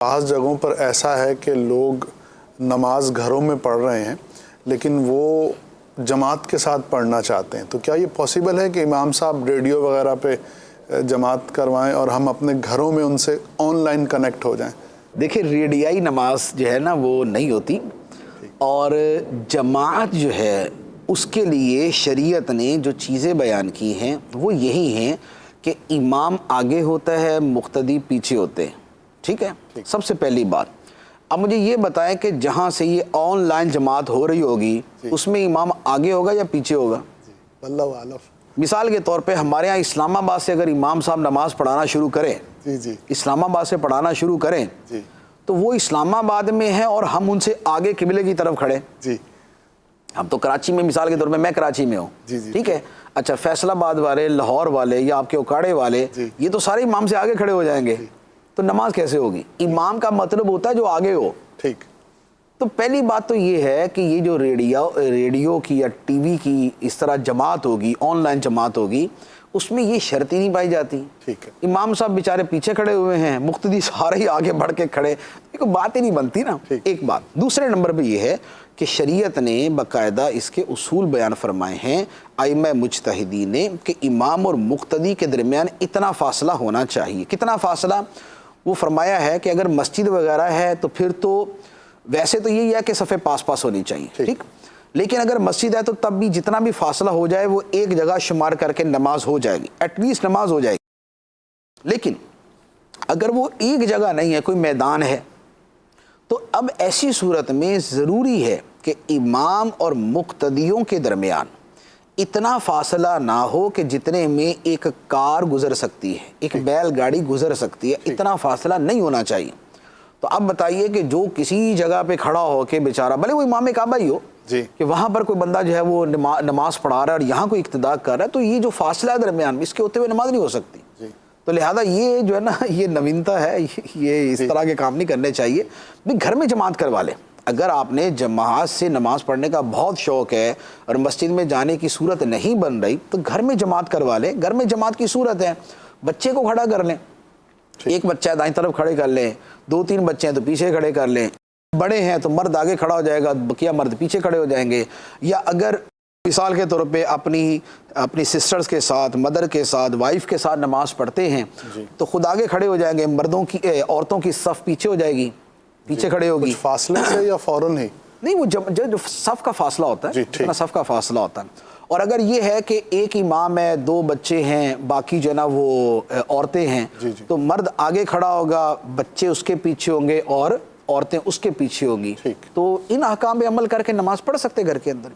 بعض جگہوں پر ایسا ہے کہ لوگ نماز گھروں میں پڑھ رہے ہیں لیکن وہ جماعت کے ساتھ پڑھنا چاہتے ہیں، تو کیا یہ پاسبل ہے کہ امام صاحب ریڈیو وغیرہ پہ جماعت کروائیں اور ہم اپنے گھروں میں ان سے آن لائن کنیکٹ ہو جائیں؟ دیکھیں، ریڈیائی نماز جو ہے نا وہ نہیں ہوتی، اور جماعت جو ہے اس کے لیے شریعت نے جو چیزیں بیان کی ہیں وہ یہی ہیں کہ امام آگے ہوتا ہے، مقتدی پیچھے ہوتے ہیں. ٹھیک ہے، سب سے پہلی بات. اب مجھے یہ بتائیں کہ جہاں سے یہ آن لائن جماعت ہو رہی ہوگی اس میں امام آگے ہوگا یا پیچھے ہوگا؟ اللہ عالم. مثال کے طور پہ ہمارے ہاں اسلام آباد سے اگر امام صاحب نماز پڑھانا شروع کریں، اسلام آباد سے پڑھانا شروع کریں تو وہ اسلام آباد میں ہیں اور ہم ان سے آگے قبلے کی طرف کھڑے. ہم تو کراچی میں، مثال کے طور پہ میں کراچی میں ہوں، ٹھیک ہے، اچھا فیصل آباد والے، لاہور والے یا آپ کے اکاڑے والے یہ تو سارے امام سے آگے کھڑے ہو جائیں گے، تو نماز کیسے ہوگی؟ امام کا مطلب ہوتا ہے جو آگے ہو. ٹھیک. تو پہلی بات تو یہ ہے کہ یہ جو ریڈیو کی یا ٹی وی کی اس طرح جماعت ہوگی، آن لائن جماعت ہوگی، اس میں یہ شرط ہی نہیں پائی جاتی. ٹھیک ہے، امام صاحب بیچارے پیچھے کھڑے ہوئے ہیں، مقتدی سارے ہی آگے بڑھ کے کھڑے، کوئی بات ہی نہیں بنتی نا. ایک بات. دوسرے نمبر پہ یہ ہے کہ شریعت نے باقاعدہ اس کے اصول بیان فرمائے ہیں ائمہ مجتہدین نے کہ امام اور مقتدی کے درمیان اتنا فاصلہ ہونا چاہیے. کتنا فاصلہ؟ وہ فرمایا ہے کہ اگر مسجد وغیرہ ہے تو پھر تو ویسے تو یہی ہے کہ صفیں پاس پاس ہونی چاہیے، ٹھیک، لیکن اگر مسجد ہے تو تب بھی جتنا بھی فاصلہ ہو جائے وہ ایک جگہ شمار کر کے نماز ہو جائے گی، ایٹ لیسٹ نماز ہو جائے گی. لیکن اگر وہ ایک جگہ نہیں ہے، کوئی میدان ہے، تو اب ایسی صورت میں ضروری ہے کہ امام اور مقتدیوں کے درمیان اتنا فاصلہ نہ ہو کہ جتنے میں ایک کار گزر سکتی ہے، ایک بیل گاڑی گزر سکتی ہے، اتنا فاصلہ نہیں ہونا چاہیے. تو اب بتائیے کہ جو کسی جگہ پہ کھڑا ہو کے بیچارہ، بھلے وہ امام کعبہ ہی ہو، کہ وہاں پر کوئی بندہ جو ہے وہ نماز پڑھا رہا ہے اور یہاں کوئی اقتداء کر رہا ہے، تو یہ جو فاصلہ ہے درمیان میں، اس کے ہوتے ہوئے نماز نہیں ہو سکتی. تو لہذا یہ جو ہے نا یہ نوینتا ہے، یہ اس طرح کے کام نہیں کرنے چاہیے. گھر میں جماعت کروا لیں. اگر آپ نے جماعت سے نماز پڑھنے کا بہت شوق ہے اور مسجد میں جانے کی صورت نہیں بن رہی تو گھر میں جماعت کروا لیں. گھر میں جماعت کی صورت ہے، بچے کو کھڑا کر لیں، ایک بچہ ہے دائیں طرف کھڑے کر لیں، 2-3 بچے ہیں تو پیچھے کھڑے کر لیں، بڑے ہیں تو مرد آگے کھڑا ہو جائے گا، بقیہ مرد پیچھے کھڑے ہو جائیں گے. یا اگر مثال کے طور پہ اپنی سسٹرز کے ساتھ، مدر کے ساتھ، وائف کے ساتھ نماز پڑھتے ہیں تو خود آگے کھڑے ہو جائیں گے، عورتوں کی صف پیچھے ہو جائے گی، پیچھے کھڑے ہوگی. فاصلے سے یا فوراً ہی؟ نہیں، وہ جو صف کا فاصلہ ہوتا ہے، اتنا صف کا فاصلہ ہوتا ہے. اور اگر یہ ہے کہ ایک امام ہے، 2 بچے ہیں، باقی جو ہے نا وہ عورتیں ہیں، تو مرد آگے کھڑا ہوگا، بچے اس کے پیچھے ہوں گے اور عورتیں اس کے پیچھے ہوں گی. تو ان احکام پہ عمل کر کے نماز پڑھ سکتے گھر کے اندر.